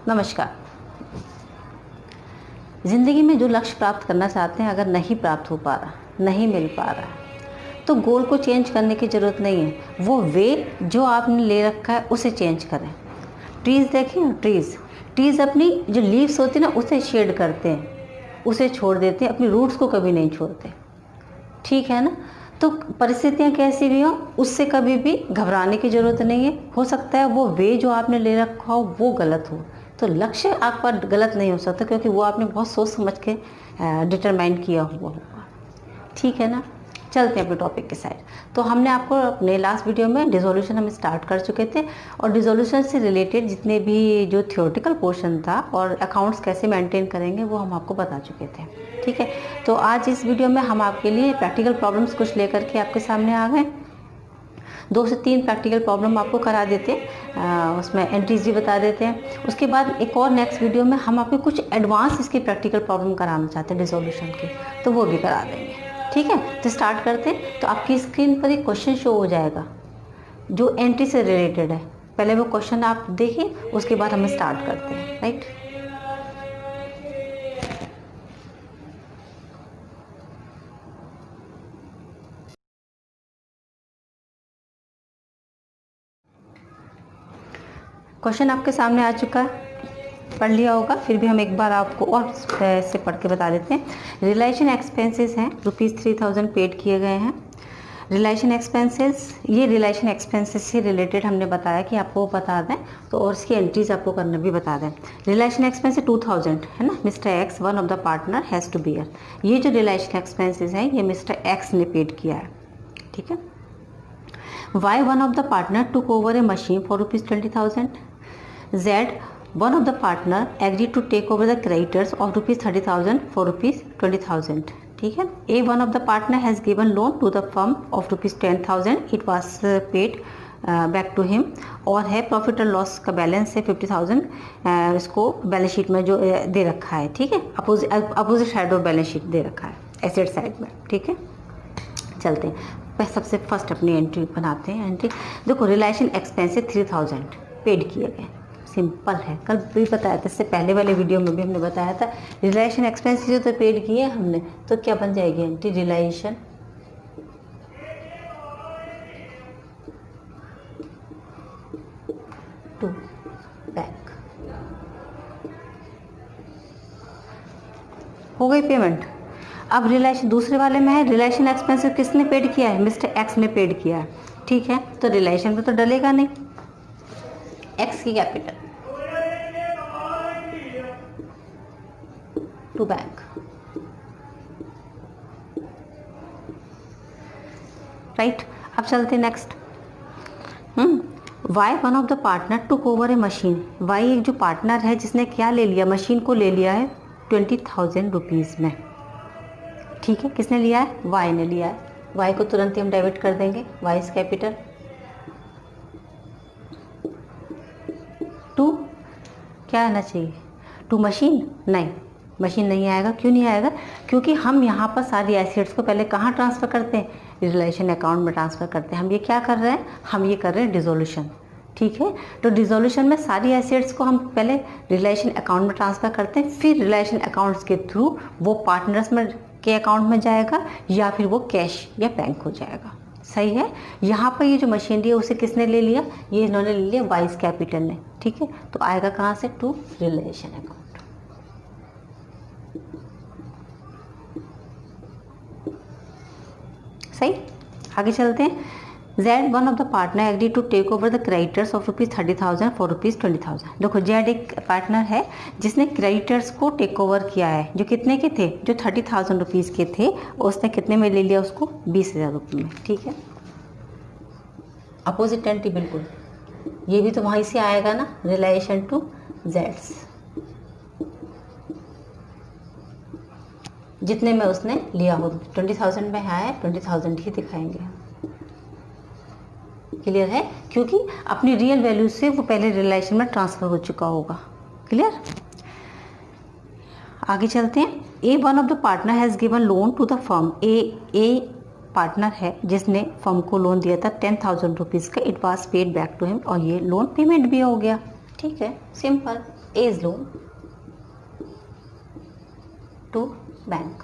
नमस्कार। ज़िंदगी में जो लक्ष्य प्राप्त करना चाहते हैं अगर नहीं प्राप्त हो पा रहा, नहीं मिल पा रहा, तो गोल को चेंज करने की ज़रूरत नहीं है। वो वे जो आपने ले रखा है उसे चेंज करें। ट्रीज़ देखिए, ट्रीज़ अपनी जो लीव्स होती है ना उसे शेड करते हैं, उसे छोड़ देते हैं, अपनी रूट्स को कभी नहीं छोड़ते। ठीक है ना। तो परिस्थितियाँ कैसी भी हों उससे कभी भी घबराने की ज़रूरत नहीं है। हो सकता है वो वे जो आपने ले रखा हो वो गलत हो, तो लक्ष्य आपका गलत नहीं हो सकता क्योंकि वो आपने बहुत सोच समझ के डिटरमाइन किया हुआ होगा। ठीक है ना। चलते हैं अपने टॉपिक के साइड। तो हमने आपको अपने लास्ट वीडियो में डिसोल्यूशन हम स्टार्ट कर चुके थे और डिसोल्यूशन से रिलेटेड जितने भी जो थियोरेटिकल पोर्शन था और अकाउंट्स कैसे मेंटेन करेंगे वो हम आपको बता चुके थे। ठीक है। तो आज इस वीडियो में हम आपके लिए प्रैक्टिकल प्रॉब्लम्स कुछ लेकर के आपके सामने आ गए। 2 से 3 प्रैक्टिकल प्रॉब्लम आपको करा देते हैं, उसमें एंट्रीज भी बता देते हैं। उसके बाद एक और नेक्स्ट वीडियो में हम आपको कुछ एडवांस इसके प्रैक्टिकल प्रॉब्लम कराना चाहते हैं डिसोल्यूशन के, तो वो भी करा देंगे। ठीक है। तो स्टार्ट करते हैं। तो आपकी स्क्रीन पर एक क्वेश्चन शो हो जाएगा जो एंट्री से रिलेटेड है। पहले वो क्वेश्चन आप देखिए, उसके बाद हम स्टार्ट करते हैं। राइट। क्वेश्चन आपके सामने आ चुका है, पढ़ लिया होगा, फिर भी हम एक बार आपको और से पढ़ के बता देते हैं। रिलेशन एक्सपेंसेस हैं, ₹3000 पेड किए गए हैं। रिलेशन एक्सपेंसेस, ये रिलेशन एक्सपेंसेस से रिलेटेड हमने बताया कि आपको बता दें, तो और इसकी एंट्रीज आपको करना भी बता दें। रिलेशन एक्सपेंसेस 2000 है ना, mister X one of the partner has to bear. ये जो रिलेशन एक्सपेंसेस हैं ये मिस्टर एक्स ने पेड किया है। ठीक है। Y one of the partner took over a machine for ₹20,000। Z, one of the partner agreed to take over the creditors of ₹30,000 for ₹20,000. ठीक है। A, one of the partner has given loan to the firm of ₹10,000. It was paid back to him। और है profit और loss का balance है 50,000, इसको balance sheet में जो दे रखा है। ठीक है। Opposite side of balance sheet दे रखा है, एसेट साइड में। ठीक है। चलते हैं, सबसे फर्स्ट अपनी एंट्री बनाते हैं। एंट्री देखो, रिलेशन एक्सपेंसेस 3000 पेड किए गए। सिंपल है, कल भी बताया था, इससे पहले वाले वीडियो में भी हमने बताया था। रिलेशन एक्सपेंसेस तो पेड किए हमने, तो क्या बन जाएगी एंट्री, रिलेशन टू बैंक। हो गई पेमेंट। अब रिलेशन दूसरे वाले में है, रिलेशन एक्सपेंसेस किसने पेड किया है, मिस्टर एक्स ने पेड किया है। ठीक है। तो रिलेशन में तो डलेगा नहीं, एक्स की कैपिटल टू बैंक। राइट। अब चलते next. Y one of the partner took over a machine. Y एक जो पार्टनर है जिसने क्या ले लिया, मशीन को ले लिया है 20,000 रुपीज़ में। ठीक है। किसने लिया है, वाई ने लिया है। वाई को तुरंत ही हम डेबिट कर देंगे, वाई इज कैपिटल टू, क्या आना चाहिए, टू मशीन। नहीं, मशीन नहीं आएगा। क्यों नहीं आएगा, क्योंकि हम यहाँ पर सारी एसेट्स को पहले कहाँ ट्रांसफ़र करते हैं, रिलेशन अकाउंट में ट्रांसफ़र करते हैं। हम ये क्या कर रहे हैं, हम ये कर रहे हैं डिसोल्यूशन। ठीक है। तो डिसोल्यूशन में सारी एसेट्स को हम पहले रिलेशन अकाउंट में ट्रांसफ़र करते हैं, फिर रिलेशन अकाउंट्स के थ्रू वो पार्टनर्स में के अकाउंट में जाएगा या फिर वो कैश या बैंक हो जाएगा। सही है। यहाँ पर ये जो मशीनरी है उसे किसने ले लिया, ये इन्होंने ले लिया वाइस कैपिटल ने। ठीक है। तो आएगा कहाँ से, टू रिलेशन अकाउंट। सही। आगे चलते हैं। Z, one of the partner agree to take over the creditors of ₹30,000 for ₹20,000। देखो, Z एक पार्टनर है जिसने क्रेडिटर्स को टेक ओवर किया है, जो कितने के थे, जो 30,000 रुपीज़ के थे, उसने कितने में ले लिया उसको, 20,000 रुपये में। ठीक है। अपोजिट एंट्री बिल्कुल, ये भी तो वहीं से आएगा ना, रिलेशन टू जेड्स, जितने में उसने लिया हो। 20,000 में है, 20,000 ही दिखाएंगे। क्लियर है, क्योंकि अपनी रियल वैल्यू से वो पहले रिलेशन में ट्रांसफर हो चुका होगा। क्लियर। आगे चलते हैं। A, one of the partner has given loan to the firm. A partner है जिसने फर्म को लोन दिया था 10,000 रुपीज़ का। It was paid back to him, और ये लोन पेमेंट भी हो गया। ठीक है, simple. As loan to bank,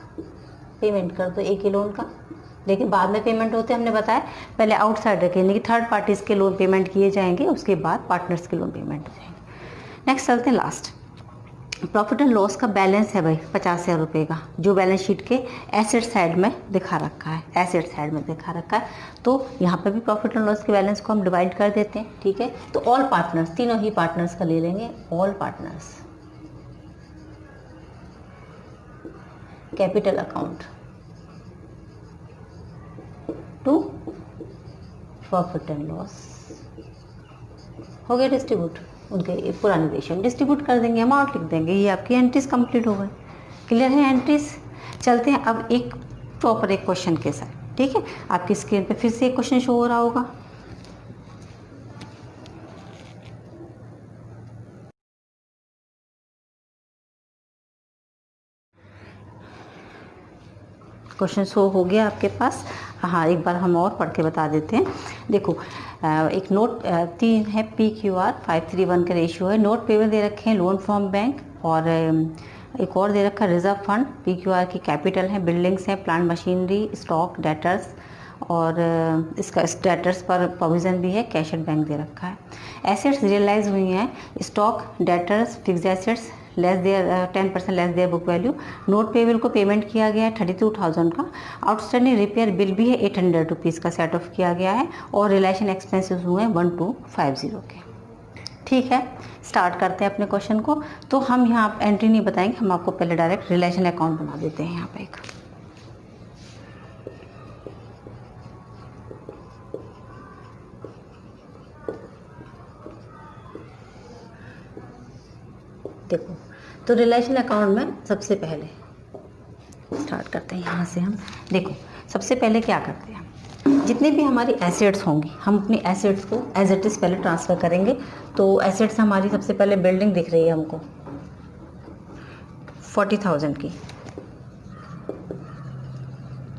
payment कर दो एक ही लोन का, लेकिन बाद में पेमेंट होते हमने बताया पहले आउटसाइडर के यानी कि थर्ड पार्टीज के लोन पेमेंट किए जाएंगे, उसके बाद पार्टनर्स के लोन पेमेंट हो जाएंगे। नेक्स्ट चलते हैं लास्ट, प्रॉफिट एंड लॉस का बैलेंस है भाई 50,000 रुपये का, जो बैलेंस शीट के एसेट साइड में दिखा रखा है, एसेट साइड में दिखा रखा है। तो यहाँ पे भी प्रॉफिट एंड लॉस के बैलेंस को हम डिवाइड कर देते हैं, ठीक है। तो ऑल पार्टनर्स, तीनों ही पार्टनर्स का ले लेंगे, all partners capital account to profit and loss, हो गया डिस्ट्रीब्यूट, उनके पुराने रेशियो डिस्ट्रीब्यूट कर देंगे, अमाउंट लिख देंगे, ये आपकी एंट्रीज कंप्लीट हो गई। क्लियर है एंट्रीज। चलते हैं अब एक प्रॉपर एक क्वेश्चन के साथ, ठीक है। आपकी स्क्रीन पे फिर से एक क्वेश्चन शो हो रहा होगा। क्वेश्चन शो हो गया आपके पास। हाँ, एक बार हम और पढ़ के बता देते हैं। देखो एक नोट 3 है, PQR 531 का रेशियो है। नोट पेबल दे रखे हैं लोन फ्रॉम बैंक, और एक और दे रखा है रिजर्व फंड। PQR की कैपिटल है, बिल्डिंग्स हैं, प्लांट मशीनरी, स्टॉक, डेटर्स, और इसका डेटर्स पर प्रोविज़न भी है, कैश एट बैंक दे रखा है। एसेट्स रियलाइज हुई हैं, stock, debtors, fix assets less their 10% less their book value. Note payable को पेमेंट किया गया है 32,000 का। आउटस्टैंडिंग रिपेयर बिल भी है 800 रुपीज़ का सेट ऑफ किया गया है, और रिलेशन एक्सपेंसेस हुए हैं 1250 के। ठीक है, स्टार्ट करते हैं अपने क्वेश्चन को। तो हम यहाँ एंट्री नहीं बताएंगे, हम आपको पहले डायरेक्ट रिलेशन अकाउंट बना देते हैं यहाँ पे एक। देखो, तो रिलेशन अकाउंट में सबसे पहले स्टार्ट करते हैं यहाँ से हम। देखो, सबसे पहले क्या करते हैं, जितने भी हमारी एसेट्स होंगी हम अपनी एसेट्स को एज इट इज़ पहले ट्रांसफ़र करेंगे। तो एसेट्स हमारी सबसे पहले बिल्डिंग दिख रही है हमको 40,000 की,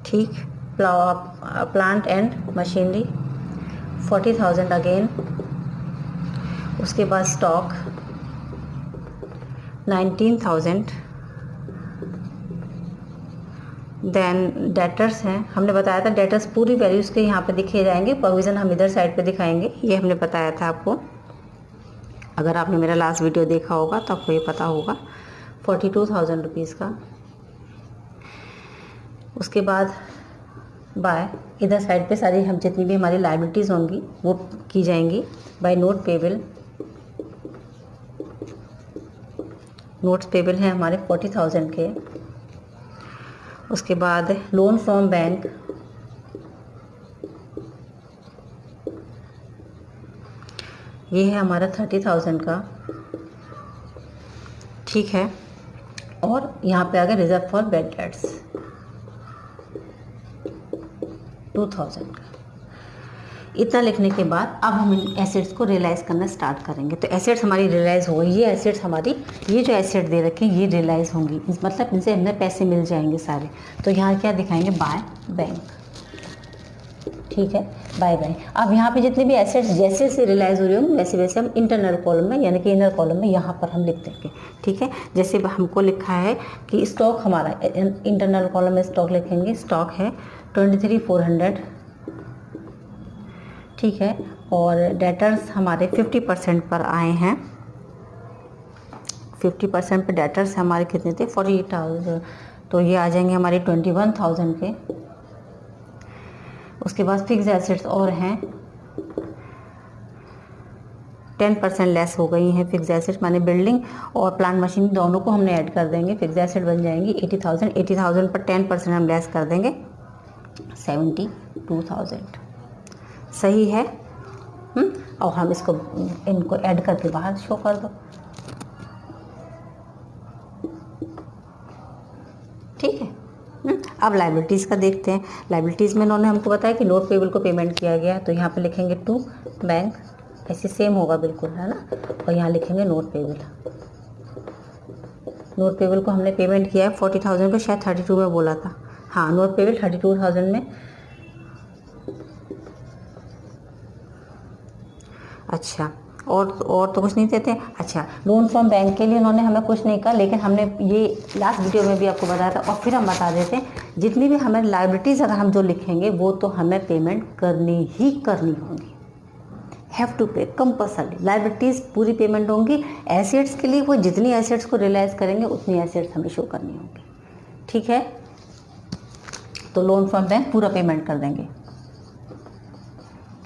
ठीक। Plant and machinery 40,000 again. उसके बाद स्टॉक 19,000। देन डेटर्स हैं, हमने बताया था डेटर्स पूरी वैल्यूज़ के यहाँ पे दिखे जाएंगे, प्रोविज़न हम इधर साइड पे दिखाएंगे, ये हमने बताया था आपको। अगर आपने मेरा लास्ट वीडियो देखा होगा तो आपको ये पता होगा 42,000 रुपीज़ का। उसके बाद बाय इधर साइड पे सारी हम जितनी भी हमारी लायबिलिटीज़ होंगी वो की जाएंगी by note payable. Notes payable हैं हमारे 40,000 के। उसके बाद लोन फ्रॉम बैंक, ये है हमारा 30,000 का, ठीक है। और यहाँ पे आ गया रिजर्व फॉर बैड डेट्स 2,000 का। इतना लिखने के बाद अब हम इन एसेट्स को रियलाइज़ करना स्टार्ट करेंगे। तो एसेट्स हमारी रियलाइज़ हो गई, ये एसेट्स हमारी, ये जो एसेट दे रखे हैं ये रियलाइज़ होंगी, मतलब इनसे हमें पैसे मिल जाएंगे सारे। तो यहाँ क्या दिखाएंगे, बाय बैंक, ठीक है, बाय बैंक। अब यहाँ पे जितने भी एसेट्स जैसे जैसे रियलाइज़ हो रही होंगी वैसे वैसे हम इंटरनल कॉलम में यानी कि इनर कॉलम में यहाँ पर हम लिख देंगे, ठीक है। जैसे हमको लिखा है कि स्टॉक हमारा, इंटरनल कॉलम में स्टॉक लिखेंगे, स्टॉक है 23,400, ठीक है। और डेटर्स हमारे 50% पर आए हैं, 50% पे डेटर्स हमारे कितने थे 48,000, तो ये आ जाएंगे हमारे 21,000 के। उसके बाद फिक्स एसेट्स और हैं 10% लेस हो गई हैं। फिक्स एसेट्स माने बिल्डिंग और प्लांट मशीन दोनों को हमने ऐड कर देंगे, फिक्स एसेट बन जाएंगी 80,000। 80,000 पर 10% हम लेस कर देंगे 72,000, सही है। और हम इसको इनको ऐड करके बाहर शो कर दो, ठीक है। अब लायबिलिटीज़ का देखते हैं। लायबिलिटीज़ में उन्होंने हमको बताया कि नोट पेबल को पेमेंट किया गया, तो यहाँ पे लिखेंगे टू बैंक, ऐसे सेम होगा बिल्कुल, है ना। और यहाँ लिखेंगे नोट पेबल। नोट पेबल को हमने पेमेंट किया है 40,000 को, शायद 32 में बोला था, हाँ नोट पेबल 32,000 में। अच्छा, और तो कुछ नहीं देते। अच्छा, लोन फ्रॉम बैंक के लिए उन्होंने हमें कुछ नहीं कहा, लेकिन हमने ये लास्ट वीडियो में भी आपको बताया था, और फिर हम बता देते हैं जितनी भी हमें लायबिलिटीज़ अगर हम जो लिखेंगे वो तो हमें पेमेंट करनी ही करनी होगी। हैव टू पे कंपल्सरी, लायबिलिटीज़ पूरी पेमेंट होंगी। एसेट्स के लिए वो जितनी एसेट्स को रियलाइज़ करेंगे उतनी एसेट्स हमें शो करनी होंगी। ठीक है, तो लोन फ्रॉम बैंक पूरा पेमेंट कर देंगे।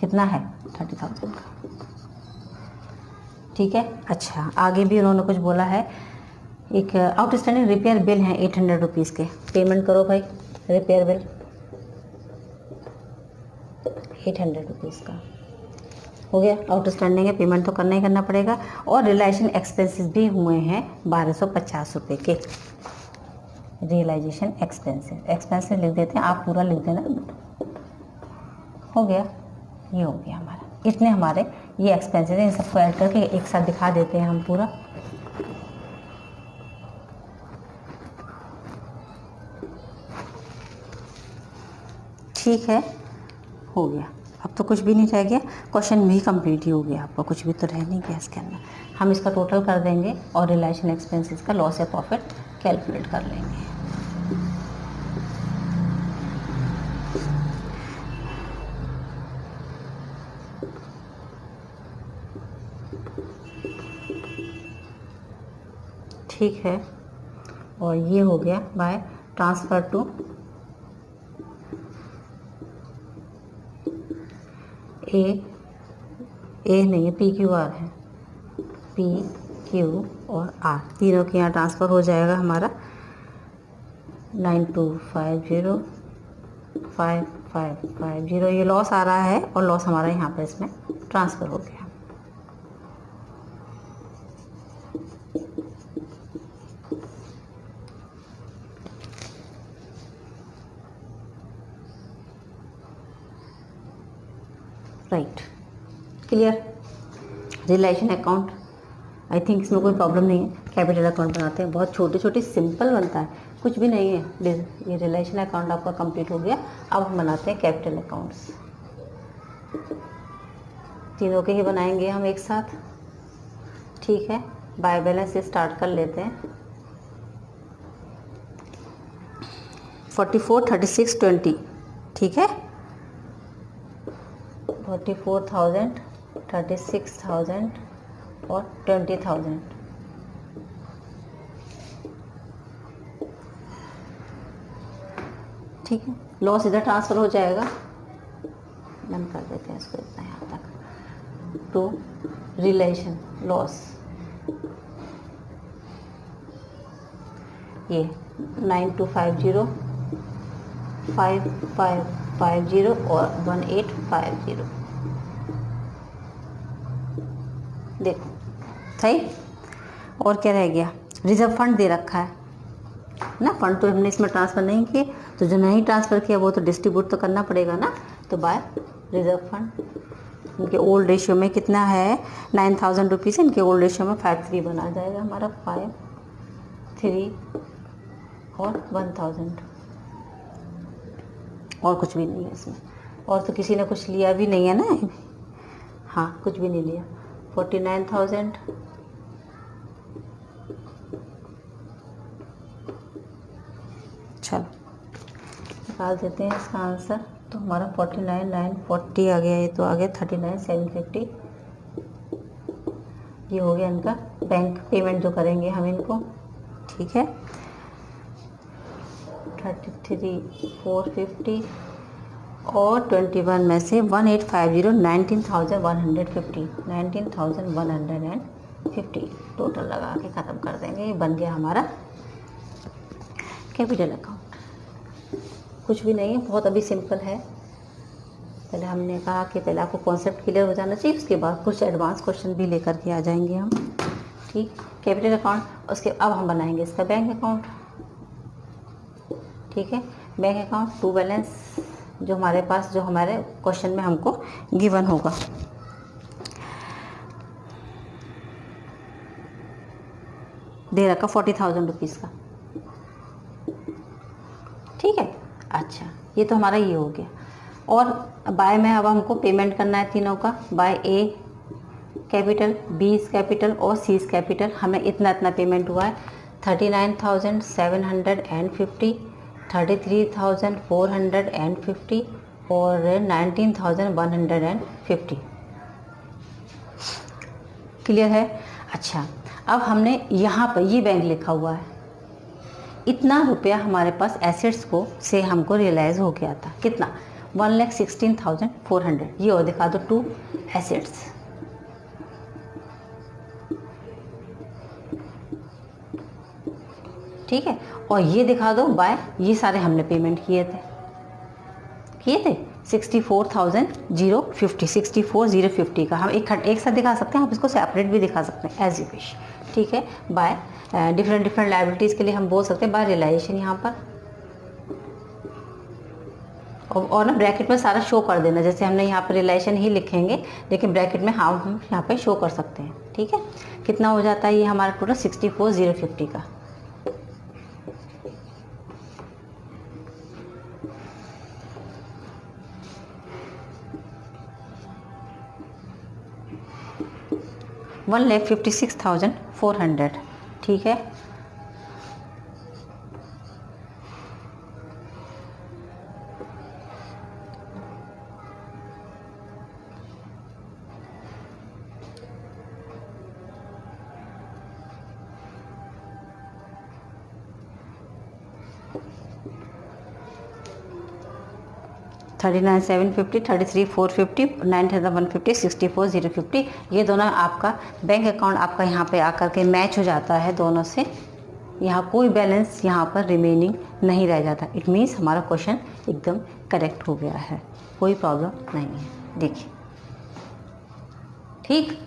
कितना है? 30,000 का। ठीक है। अच्छा, आगे भी उन्होंने कुछ बोला है, एक आउटस्टैंडिंग रिपेयर बिल हैं 800 रुपीज़ के, पेमेंट करो भाई। रिपेयर बिल 800 रुपीज़ का हो गया, आउटस्टैंडिंग है, पेमेंट तो करना ही करना पड़ेगा। और रिलाइजेशन एक्सपेंसेस भी हुए हैं 1250 रुपये के। रियलाइजेशन एक्सपेंसेस लिख देते हैं, आप पूरा लिख देना। हो गया, ये हो गया हमारा, इतने हमारे ये एक्सपेंसेस हैं। इन सबको ऐड करके एक साथ दिखा देते हैं हम पूरा। ठीक है, हो गया, अब तो कुछ भी नहीं रह गया, क्वेश्चन भी कंप्लीट ही हो गया आपका, कुछ भी तो रह नहीं गया इसके अंदर। हम इसका टोटल कर देंगे और रिलेशन एक्सपेंसेस का लॉस या प्रॉफिट कैलकुलेट कर लेंगे। ठीक है, और ये हो गया बाय ट्रांसफ़र टू ए नहीं है, PQR है, PQ और R तीनों के यहाँ ट्रांसफ़र हो जाएगा हमारा 92505550। ये लॉस आ रहा है और लॉस हमारा यहाँ पर इसमें ट्रांसफ़र हो गया। Right, clear. Realisation account, I think इसमें कोई प्रॉब्लम नहीं है। कैपिटल अकाउंट बनाते हैं, बहुत छोटे छोटे सिंपल बनता है, कुछ भी नहीं है। ये रिलेशन अकाउंट आपका कंप्लीट हो गया। अब हम बनाते हैं कैपिटल अकाउंट्स, तीनों के ही बनाएंगे हम एक साथ। ठीक है, बाय बैलेंस से स्टार्ट कर लेते हैं। 44, 36, 20। ठीक है, 44,000, 36,000 और 20,000। ठीक है, लॉस इधर ट्रांसफ़र हो जाएगा, बंद कर देते हैं इसको इतना यहाँ तक। टू रिलेशन लॉस, ये 9250, 5550 और 1850। देखो सही। और क्या रह गया? रिजर्व फंड दे रखा है ना, फंड तो हमने इसमें ट्रांसफ़र नहीं किए, तो जो नहीं ट्रांसफ़र किया वो तो डिस्ट्रीब्यूट तो करना पड़ेगा ना। तो बाय रिजर्व फंड, इनके ओल्ड रेशियो में कितना है? 9,000 रुपीज़, इनके ओल्ड रेशियो में 53 बना जाएगा हमारा, 5, 3 और 1,000। और कुछ भी नहीं है इसमें, और तो किसी ने कुछ लिया भी नहीं है ना। हाँ, कुछ भी नहीं लिया। 49,000, चलो निकाल देते हैं इसका आंसर। तो हमारा 49,940 आ गया, ये तो आ गया 39,750। ये हो गया इनका बैंक पेमेंट जो करेंगे हम इनको। ठीक है, 33,450 और 21 में से 1850, 19,150, 19,150 टोटल लगा के ख़त्म कर देंगे। ये बन गया हमारा कैपिटल अकाउंट। कुछ भी नहीं है, बहुत अभी सिंपल है। पहले हमने कहा कि पहले आपको कॉन्सेप्ट क्लियर हो जाना चाहिए, उसके बाद कुछ एडवांस क्वेश्चन भी लेकर के आ जाएंगे हम। ठीक, कैपिटल अकाउंट, उसके अब हम बनाएंगे इसका बैंक अकाउंट। ठीक है, बैंक अकाउंट टू बैलेंस जो हमारे पास, जो हमारे क्वेश्चन में हमको गिवन होगा। दे रखा 40,000 रुपीज़ का। ठीक है, अच्छा ये तो हमारा ये हो गया। और बाय में अब हमको पेमेंट करना है तीनों का। By A capital, B is capital और सी इज कैपिटल। हमें इतना इतना पेमेंट हुआ है 39,750, 33,450 और 19,150। क्लियर है? अच्छा, अब हमने यहाँ पर ये बैंक लिखा हुआ है, इतना रुपया हमारे पास एसेट्स को से हमको रियलाइज़ हो गया था। कितना? 1,16,400। ये और दिखा दो टू एसेट्स। ठीक है, और ये दिखा दो बाय, ये सारे हमने पेमेंट किए थे 64,050, 64,050 का हम एक साथ दिखा सकते हैं, आप इसको सेपरेट भी दिखा सकते हैं एज यू विश। ठीक है, बाय डिफरेंट लायबिलिटीज़ के लिए हम बोल सकते हैं बाय रियलाइजेशन यहाँ पर, और ना ब्रैकेट में सारा शो कर देना, जैसे हमने यहाँ पर रियलाइजेशन ही लिखेंगे लेकिन ब्रैकेट में हम यहाँ पे शो कर सकते हैं। ठीक है, कितना हो जाता है ये हमारा टोटल 64,050 का। $1,56,400। ठीक है, $39,750, $33,450, $9,150, $64,050। ये दोनों आपका बैंक अकाउंट आपका यहाँ पे आकर के मैच हो जाता है दोनों से। यहाँ कोई बैलेंस यहाँ पर रिमेनिंग नहीं रह जाता। इट मीन्स हमारा क्वेश्चन एकदम करेक्ट हो गया है, कोई प्रॉब्लम नहीं है। देखिए, ठीक,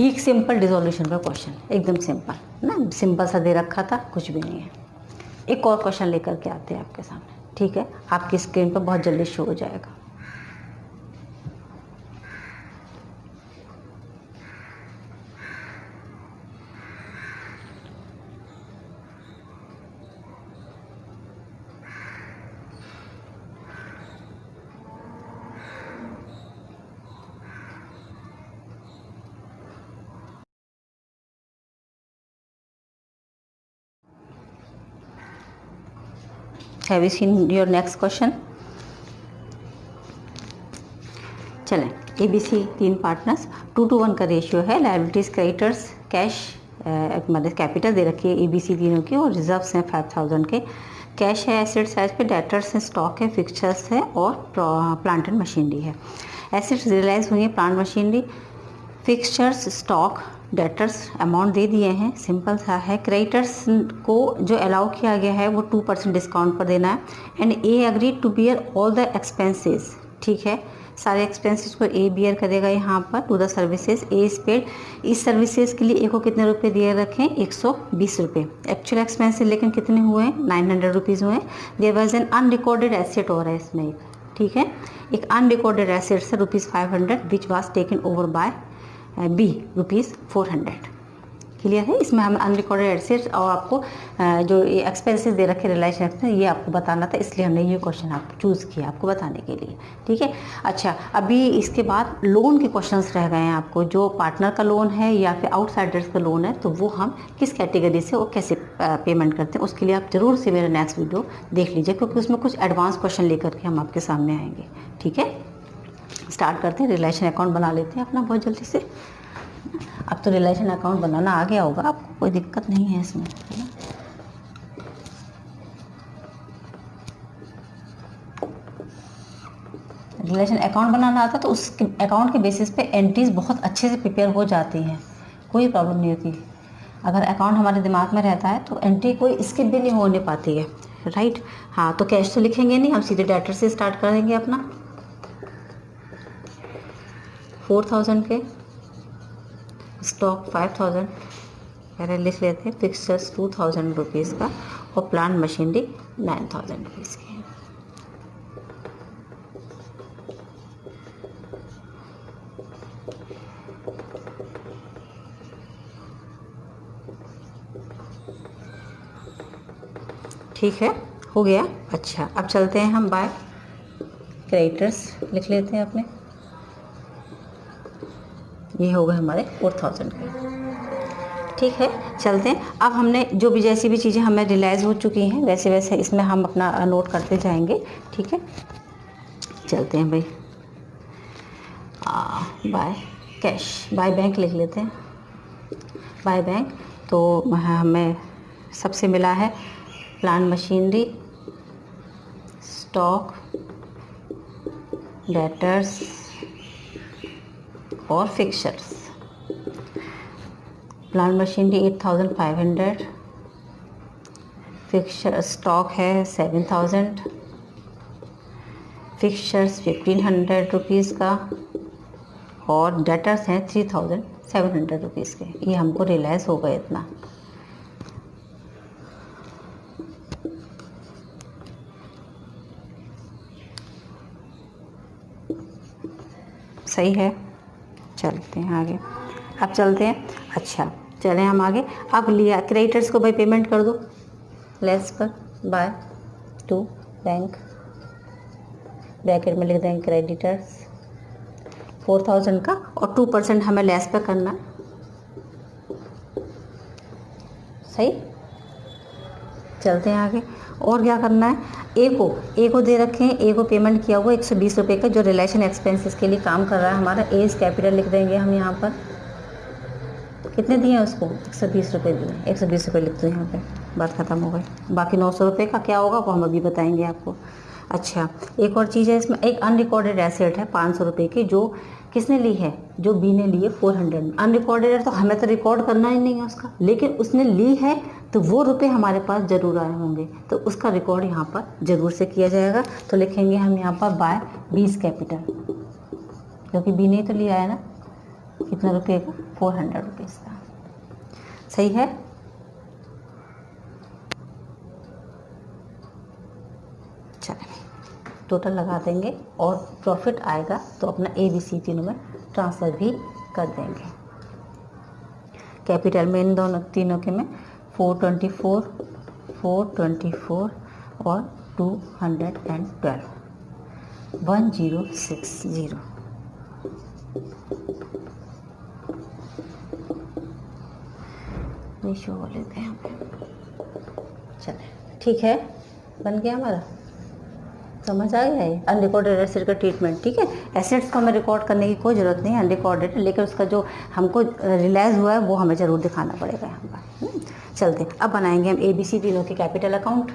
ये एक सिंपल डिसोल्यूशन का क्वेश्चन, एकदम सिंपल ना, सिंपल सा दे रखा था, कुछ भी नहीं है। एक और क्वेश्चन लेकर के आते हैं आपके सामने। ठीक है, आपकी स्क्रीन पर बहुत जल्दी शो हो जाएगा। Have you seen your next question? चलें, ABC 3 पार्टनर्स, 2:1 का रेशियो है। लायबिलिटीज़ क्रेडिटर्स कैश मतलब कैपिटल दे रखी है ABC तीनों की, और रिजर्व्स हैं 5,000 के। कैश है एसेट साइज पे, डेटर्स है, स्टॉक है, फिक्चर्स है और प्लांट एंड मशीनरी है। एसेट्स रियलाइज हुई है plant machinery, fixtures, stock, debtors amount दे दिए हैं, सिंपल सा है। क्रेडिटर्स को जो अलाउ किया गया है वो 2% डिस्काउंट पर देना है। And A agree to bear all the expenses. ठीक है, सारे एक्सपेंसेस को ए बियर करेगा यहाँ पर। To the services A is paid, इस सर्विसेज के लिए ए को कितने रुपए दिए रखें? 120 रुपये। एक्चुअल एक्सपेंसेस लेकिन कितने हुए हैं? 900 रुपीज़ हुए हैं। There was an unrecorded asset हो रहा है इसमें एक, ठीक है, एक अनरिकॉर्डेड एसेट है ₹500 which was taken over by B ₹400। Clear है? इसमें हम अनरिकॉर्डेड एसेट्स और आपको जो ये एक्सपेंसेस दे रखे रिलाइजेशन एक्सपेंस, ये आपको बताना था, इसलिए हमने ये क्वेश्चन आपको चूज़ किया आपको बताने के लिए। ठीक है, अच्छा, अभी इसके बाद लोन के क्वेश्चंस रह गए हैं आपको। जो पार्टनर का लोन है या फिर आउटसाइडर्स का लोन है, तो वो हम किस कैटेगरी से और कैसे पेमेंट करते हैं, उसके लिए आप ज़रूर से मेरा नेक्स्ट वीडियो देख लीजिए, क्योंकि उसमें कुछ एडवांस क्वेश्चन लेकर के हम आपके सामने आएंगे। ठीक है, स्टार्ट करते हैं। रिलेशन अकाउंट बना लेते हैं अपना बहुत जल्दी से। अब तो रिलेशन अकाउंट बनाना आ गया होगा आपको, कोई दिक्कत नहीं है इसमें, है ना। रिलेशन अकाउंट बनाना आता तो उस अकाउंट के बेसिस पे एंट्रीज बहुत अच्छे से प्रिपेयर हो जाती हैं, कोई प्रॉब्लम नहीं होती। अगर अकाउंट हमारे दिमाग में रहता है तो एंट्री कोई स्किप भी नहीं होने पाती है, राइट। हाँ, तो कैश तो लिखेंगे नहीं, हम सीधे डेटर से स्टार्ट करेंगे अपना। 4,000 के, स्टॉक 5,000 पहले लिख लेते हैं, फिक्सर्स 2,000 रुपीज़ का और प्लांट मशीनरी 9,000 रुपीज़ की। ठीक है, हो गया। अच्छा, अब चलते हैं हम बाय क्रेडिटर्स लिख लेते हैं अपने। ये हो गए हमारे 4000 के। ठीक है, चलते हैं। अब हमने जो भी जैसी भी चीज़ें हमें रियलाइज़ हो चुकी हैं वैसे वैसे इसमें हम अपना नोट करते जाएंगे। ठीक है, चलते हैं भाई। बाय कैश, बाय बैंक लिख लेते हैं। बाय बैंक तो हमें सबसे मिला है प्लांट मशीनरी, स्टॉक, डेटर्स और fixtures. Plant machinery 8500, fixture stock है 7000, फिक्चर्स 1500 रुपीज़ का और डेटर्स हैं 3700 रुपीज़ के। ये हमको रियलाइज़ हो गए इतना। सही है, चलते हैं आगे। अब चलते हैं, अच्छा चलें हम आगे। अब लिया क्रेडिटर्स को भाई पेमेंट कर दो लेस पर बाय टू बैंक, ब्रैकेट में लिख देंगे क्रेडिटर्स 4000 का और 2% हमें लेस पे करना। सही, चलते हैं आगे। और क्या करना है, ए को दे रखे हैं, ए को पेमेंट किया हुआ 120 रुपये का जो रिलेशन एक्सपेंसेस के लिए काम कर रहा है हमारा। ए इस कैपिटल लिख देंगे हम यहाँ पर। कितने दिए हैं उसको, 120 रुपये दिए, 120 रुपये लिख दो यहाँ पे, बात ख़त्म हो गई। बाकी 900 रुपये का क्या होगा वो हम अभी बताएंगे आपको। अच्छा, एक और चीज़ है इसमें, एक अनरिकॉर्डेड एसेट है 500 रुपये की जो किसने ली है, जो बी ने ली है 400 में। अनरिकॉर्डेड है तो हमें तो रिकॉर्ड करना ही नहीं है उसका, लेकिन उसने ली है तो वो रुपए हमारे पास ज़रूर आए होंगे तो उसका रिकॉर्ड यहाँ पर ज़रूर से किया जाएगा। तो लिखेंगे हम यहाँ पर बाय बीस कैपिटल, क्योंकि बी ने तो लिया है ना, कितना रुपये का, 400 रुपीज़ का। सही है, चलिए टोटल लगा देंगे और प्रॉफिट आएगा तो अपना ABC तीनों में ट्रांसफ़र भी कर देंगे। कैपिटल में इन दोनों तीनों के में 424 और 212 1060 रेशो लेते हैं। चले ठीक है, बन गया हमारा, समझ आ गया है अनरिकॉर्डेड एसेट का ट्रीटमेंट। ठीक है, एसेट्स को हमें रिकॉर्ड करने की कोई ज़रूरत नहीं है, अनरिकॉर्डेड, लेकिन उसका जो हमको रियलाइज़ हुआ है वो हमें ज़रूर दिखाना पड़ेगा यहाँ पर। चलते हैं, अब बनाएंगे हम ABC तीनों के capital account.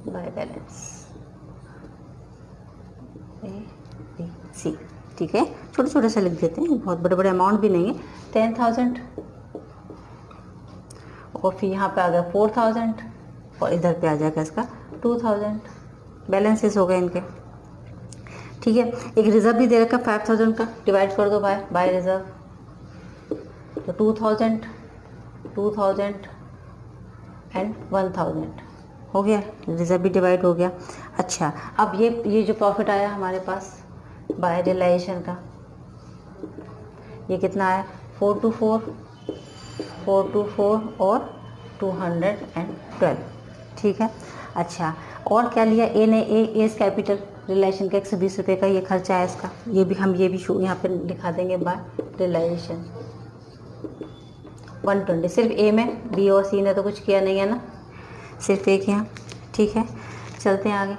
By balance ABC, ठीक है, छोटे छोटे से लिख देते हैं, बहुत बड़े बड़े अमाउंट भी नहीं है। 10,000 और फिर यहाँ पे आ गया 4,000 और इधर पे आ जाएगा इसका 2,000। बैलेंसेस हो गए इनके। ठीक है, एक रिजर्व भी दे रखा 5,000 का, डिवाइड कर दो बाय रिजर्व, तो 2,000 एंड 1,000 हो गया, रिजर्व भी डिवाइड हो गया। अच्छा, अब ये जो प्रॉफिट आया हमारे पास बाय रियलाइजेशन का, ये कितना आया, 424 और 212। ठीक है, अच्छा और क्या लिया ए ने, एस कैपिटल रिलेशन का 120 रुपये का ये खर्चा है इसका, ये भी हम यहाँ पे लिखा देंगे बाय रियलाइजेशन 120। सिर्फ ए में, बी और सी ने तो कुछ किया नहीं है ना, सिर्फ एक यहाँ। ठीक है, चलते हैं आगे।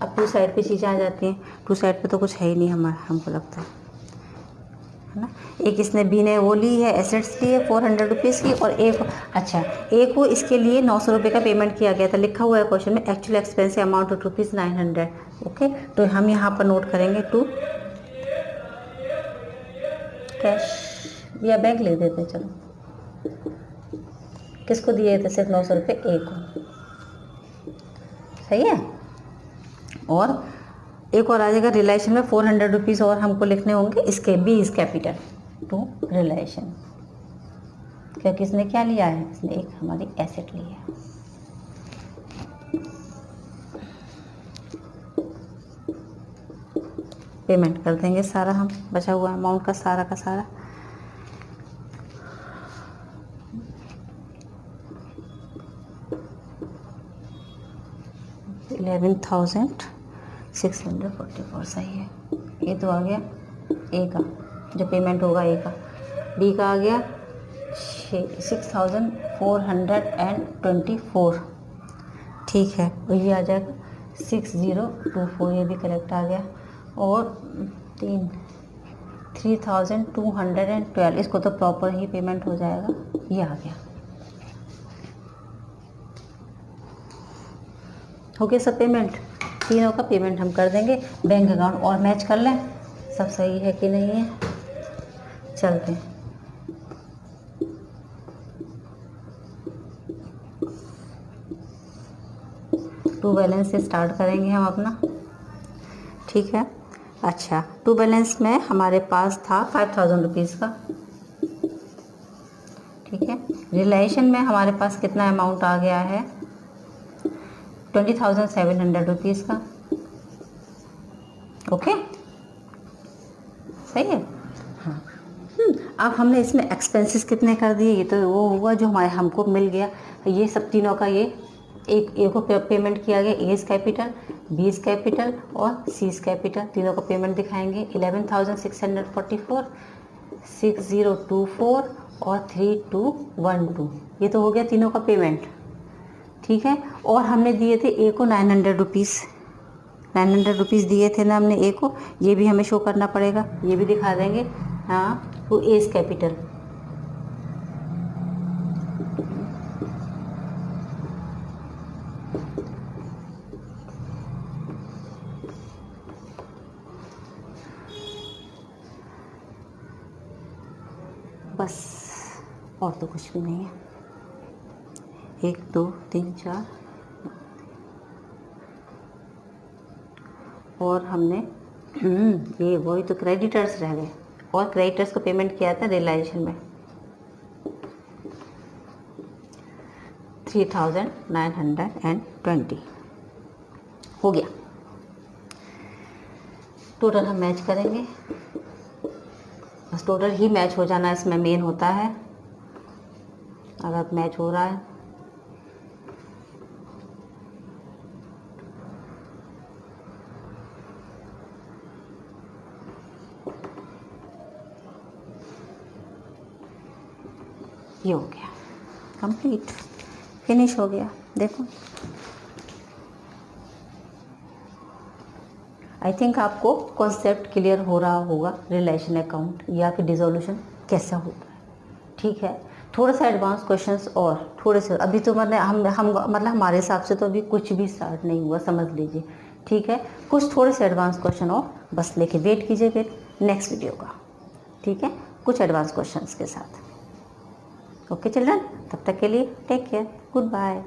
अब टू साइड पे चीज़ें आ जाती हैं, टू साइड पे तो कुछ है ही नहीं हमारा, हमको लगता है ना। एक इसने बी ने वो ली है, एसेट्स ली है 400 रुपीज़ की, और एक, अच्छा एक को इसके लिए 900 रुपये का पेमेंट किया गया था, लिखा हुआ है क्वेश्चन में actual expense amount of ₹900। Okay, तो हम यहाँ पर नोट करेंगे टू कैश या बैंक ले देते हैं, चलो किसको दिए थे सिर्फ 900 रुपये, ए को, सही है। और एक और आ जाएगा रिलेशन में 400 रुपीज़ और हमको लिखने होंगे इसके बी इस कैपिटल टू रिलेशन, क्योंकि इसने क्या लिया है, इसने एक हमारी एसेट ली है। पेमेंट कर देंगे सारा हम, बचा हुआ अमाउंट का सारा। 11,644 सही है। ये तो आ गया ए का जो पेमेंट होगा ए का। बी का आ गया 6,424, ठीक है। और ये आ जाएगा 6024, ये भी करेक्ट आ गया। और 3,212, इसको तो प्रॉपर ही पेमेंट हो जाएगा, ये आ गया। हो गया सब पेमेंट, तीनों का पेमेंट हम कर देंगे। बैंक अकाउंट और मैच कर लें सब सही है कि नहीं है। चलते हैं, टू बैलेंस से स्टार्ट करेंगे हम अपना, ठीक है। अच्छा, टू बैलेंस में हमारे पास था 5,000 रुपीज़ का, ठीक है। रिलेशन में हमारे पास कितना अमाउंट आ गया है 20,700 रुपीज़ का, ओके सही है। हाँ, अब हमने इसमें एक्सपेंसेस कितने कर दिए, ये तो वो हुआ जो हमारे हमको मिल गया। ये सब तीनों का ये एक को पेमेंट किया गया, एज कैपिटल, बीज कैपिटल और सीज कैपिटल, तीनों का पेमेंट दिखाएंगे। 11,644, 6024 और 3212, ये तो हो गया तीनों का पेमेंट, ठीक है। और हमने दिए थे ए को 900 रुपीज़, 900 रुपीज़ दिए थे ना हमने ए को, ये भी हमें शो करना पड़ेगा, ये भी दिखा देंगे। हाँ, वो एज कैपिटल, बस और तो कुछ भी नहीं है। 1 2 3 4 और हमने ये वही तो क्रेडिटर्स रह गए, और क्रेडिटर्स को पेमेंट किया था रियलाइजेशन में 3,920 हो गया। टोटल हम मैच करेंगे, बस टोटल ही मैच हो जाना इसमें मेन होता है। अगर मैच हो रहा है ये हो गया कंप्लीट, फिनिश हो गया। देखो आई थिंक आपको कॉन्सेप्ट क्लियर हो रहा होगा रिलेशन अकाउंट या फिर डिसोल्यूशन कैसा होता है, ठीक है। थोड़ा सा एडवांस क्वेश्चंस और थोड़े से अभी तो मतलब हम मतलब हमारे हिसाब से तो अभी कुछ भी स्टार्ट नहीं हुआ, समझ लीजिए, ठीक है। कुछ थोड़े से एडवांस क्वेश्चन और बस लेके वेट कीजिए फिर नेक्स्ट वीडियो का, ठीक है, कुछ एडवांस क्वेश्चंस के साथ। ओके चिल्ड्रन, तब तक के लिए टेक केयर, गुड बाय।